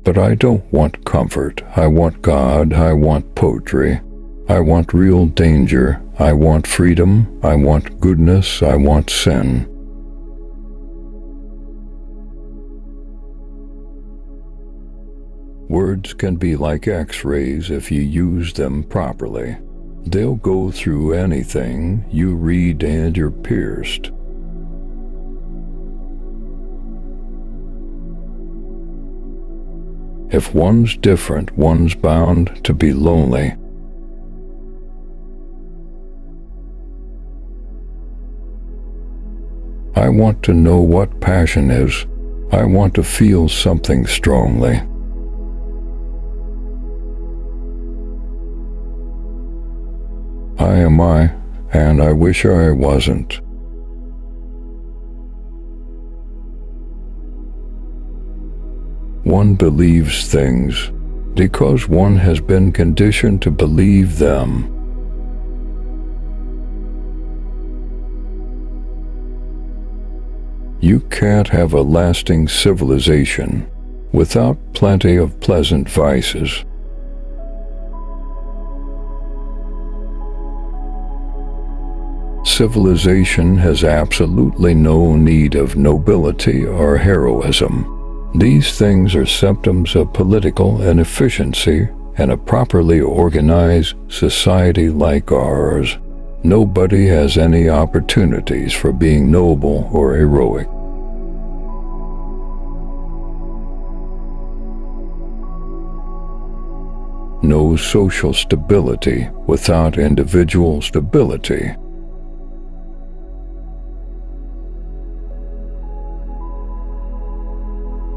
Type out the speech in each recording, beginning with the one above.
But I don't want comfort. I want God. I want poetry. I want real danger. I want freedom. I want goodness. I want sin. Words can be like X-rays if you use them properly. They'll go through anything you read and you're pierced. If one's different, one's bound to be lonely. I want to know what passion is. I want to feel something strongly. I am I, and I wish I wasn't. One believes things because one has been conditioned to believe them. You can't have a lasting civilization without plenty of pleasant vices. Civilization has absolutely no need of nobility or heroism. These things are symptoms of political inefficiency in a properly organized society like ours. Nobody has any opportunities for being noble or heroic. No social stability without individual stability.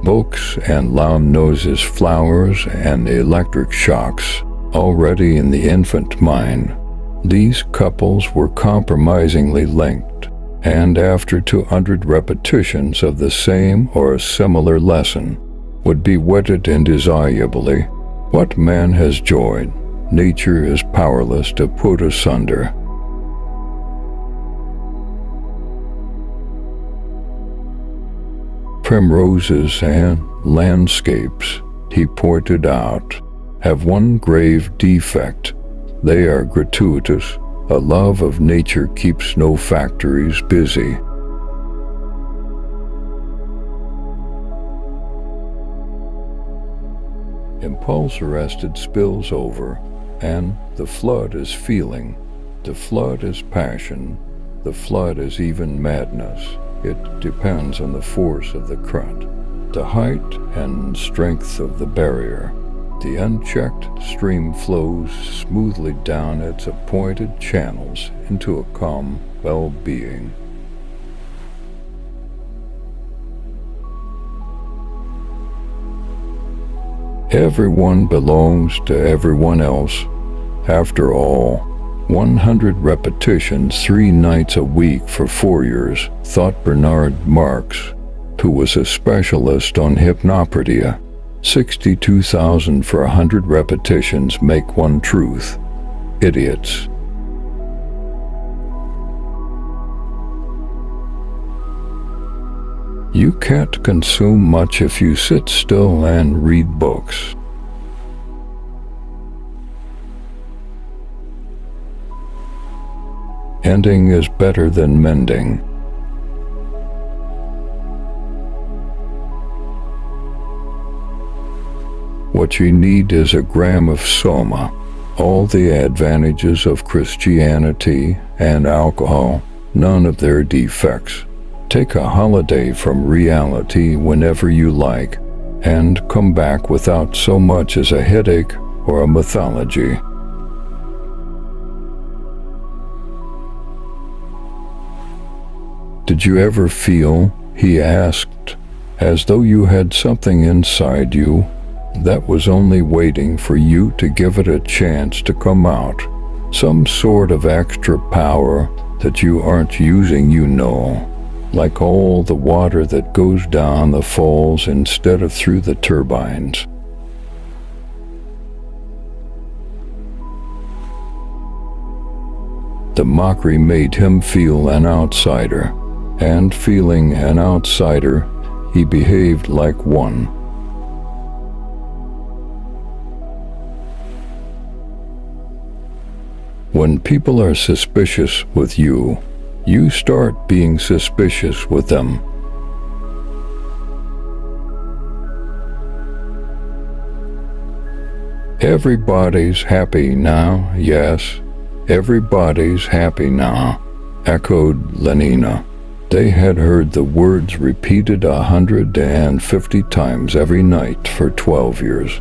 Books and loud noises, flowers and electric shocks, already in the infant mind. These couples were compromisingly linked, and after 200 repetitions of the same or a similar lesson, would be wedded indissolubly. What man has joined, nature is powerless to put asunder. Primroses and landscapes, he pointed out, have one grave defect. They are gratuitous. A love of nature keeps no factories busy. Impulse arrested spills over, and the flood is feeling. The flood is passion. The flood is even madness. It depends on the force of the current, the height and strength of the barrier. The unchecked stream flows smoothly down its appointed channels into a calm well-being. Everyone belongs to everyone else. After all, 100 repetitions 3 nights a week for 4 years, thought Bernard Marx, who was a specialist on hypnopaedia. 62,000 for 100 repetitions make one truth. Idiots. You can't consume much if you sit still and read books. Ending is better than mending. What you need is a gram of soma, all the advantages of Christianity and alcohol, none of their defects. Take a holiday from reality whenever you like, and come back without so much as a headache or a mythology. Did you ever feel, he asked, as though you had something inside you that was only waiting for you to give it a chance to come out? Some sort of extra power that you aren't using, you know, like all the water that goes down the falls instead of through the turbines. The mockery made him feel an outsider. And feeling an outsider, he behaved like one. When people are suspicious with you, you start being suspicious with them. Everybody's happy now, yes, everybody's happy now, echoed Lenina. They had heard the words repeated 150 times every night for 12 years.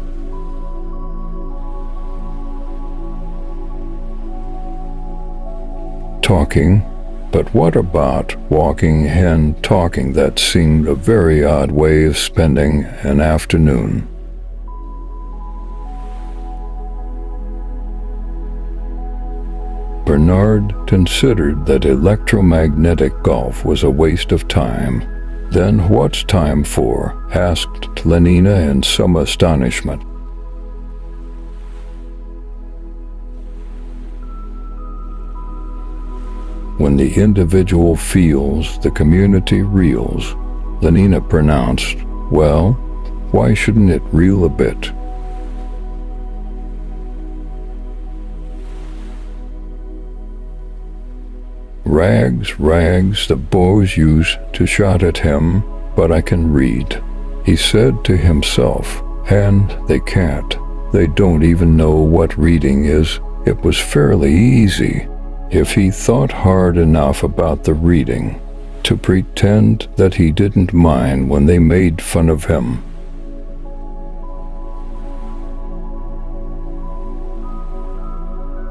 Talking, but what about walking and talking? That seemed a very odd way of spending an afternoon. Bernard considered that electromagnetic golf was a waste of time. Then what's time for? Asked Lenina in some astonishment. When the individual feels, the community reels, Lenina pronounced. Well, why shouldn't it reel a bit? Rags, rags, the boys used to shout at him, but I can read, he said to himself, and they can't. They don't even know what reading is. It was fairly easy, if he thought hard enough about the reading, to pretend that he didn't mind when they made fun of him.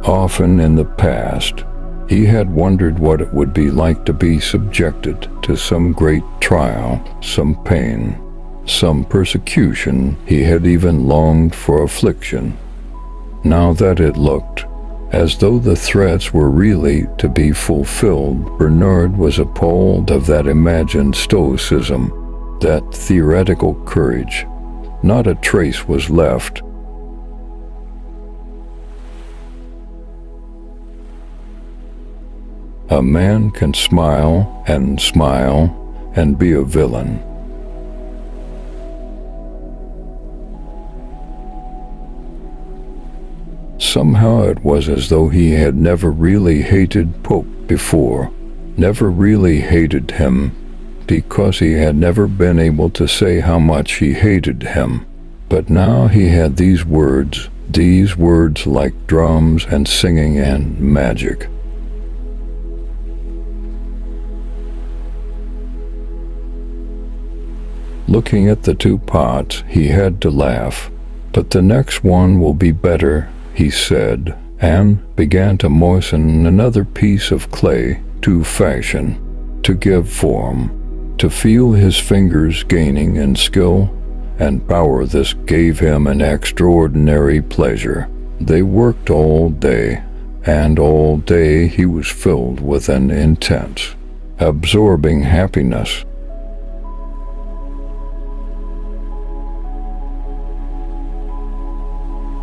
Often in the past, he had wondered what it would be like to be subjected to some great trial, some pain, some persecution. He had even longed for affliction. Now that it looked as though the threats were really to be fulfilled, Bernard was appalled of that imagined stoicism, that theoretical courage. Not a trace was left. A man can smile and be a villain. Somehow it was as though he had never really hated Pope before, never really hated him, because he had never been able to say how much he hated him. But now he had these words like drums and singing and magic. Looking at the two pots, he had to laugh. But the next one will be better, he said, and began to moisten another piece of clay to fashion, to give form, to feel his fingers gaining in skill and power. This gave him an extraordinary pleasure. They worked all day, and all day he was filled with an intense, absorbing happiness.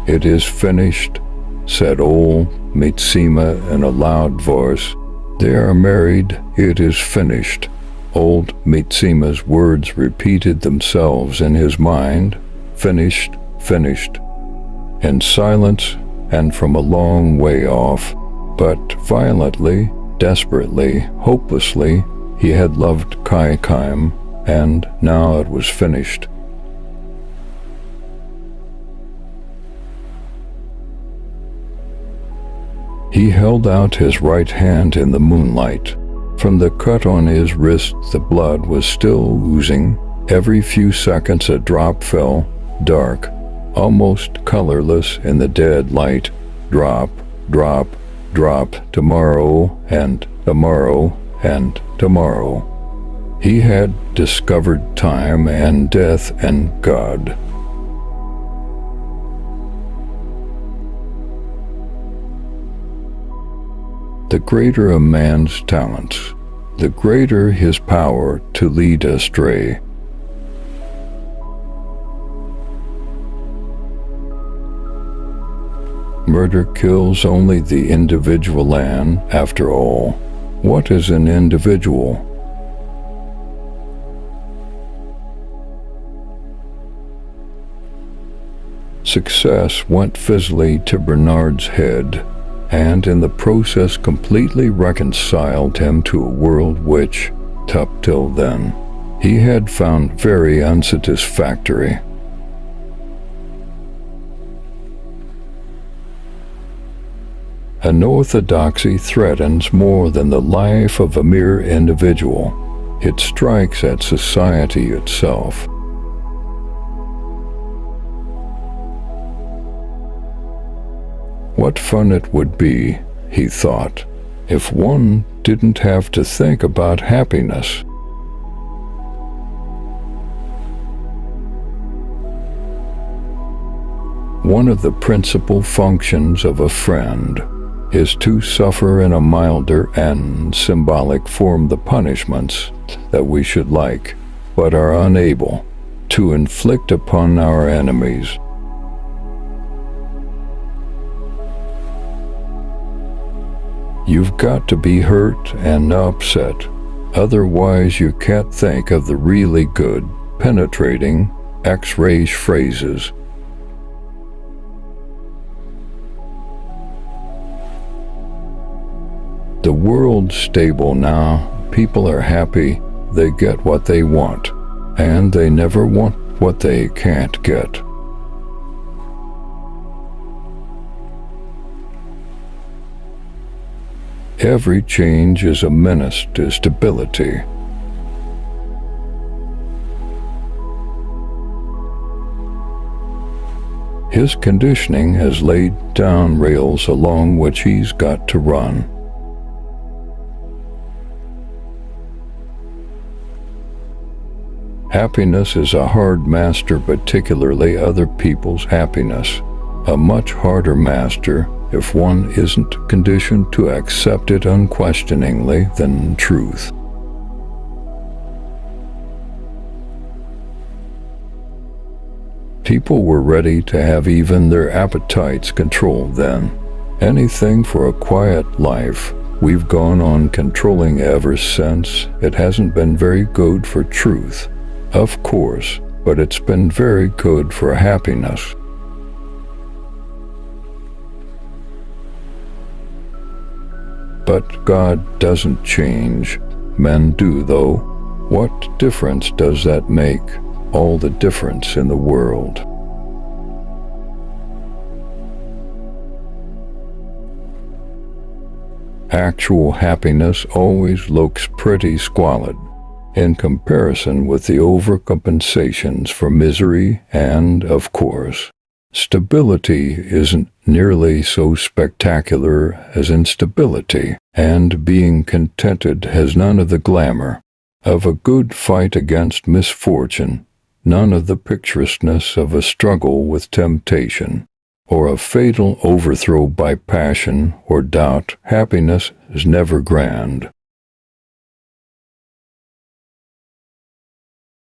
"It is finished," said old Mitsima in a loud voice. "They are married. It is finished." Old Mitsima's words repeated themselves in his mind. Finished, finished. In silence and from a long way off, but violently, desperately, hopelessly, he had loved Kaikheim, and now it was finished. He held out his right hand in the moonlight. From the cut on his wrist, the blood was still oozing. Every few seconds a drop fell, dark, almost colorless in the dead light. Drop, drop, drop, tomorrow, and tomorrow, and tomorrow. He had discovered time and death and God. The greater a man's talents, the greater his power to lead astray. Murder kills only the individual, and, after all, what is an individual? Success went fizzily to Bernard's head. and in the process completely reconciled him to a world which, up till then, he had found very unsatisfactory. Unorthodoxy threatens more than the life of a mere individual. It strikes at society itself. What fun it would be, he thought, if one didn't have to think about happiness. One of the principal functions of a friend is to suffer in a milder and symbolic form the punishments that we should like, but are unable to inflict upon our enemies. You've got to be hurt and upset, otherwise you can't think of the really good, penetrating, X-ray phrases. The world's stable now, people are happy, they get what they want, and they never want what they can't get. Every change is a menace to stability. His conditioning has laid down rails along which he's got to run. Happiness is a hard master, particularly other people's happiness. A much harder master if one isn't conditioned to accept it unquestioningly than truth. People were ready to have even their appetites controlled then. Anything for a quiet life. We've gone on controlling ever since. It hasn't been very good for truth, of course, but it's been very good for happiness. But God doesn't change. Men do, though. What difference does that make? All the difference in the world. Actual happiness always looks pretty squalid in comparison with the overcompensations for misery, and, of course, stability isn't nearly so spectacular as instability, and being contented has none of the glamour of a good fight against misfortune, none of the picturesqueness of a struggle with temptation, or a fatal overthrow by passion or doubt. Happiness is never grand.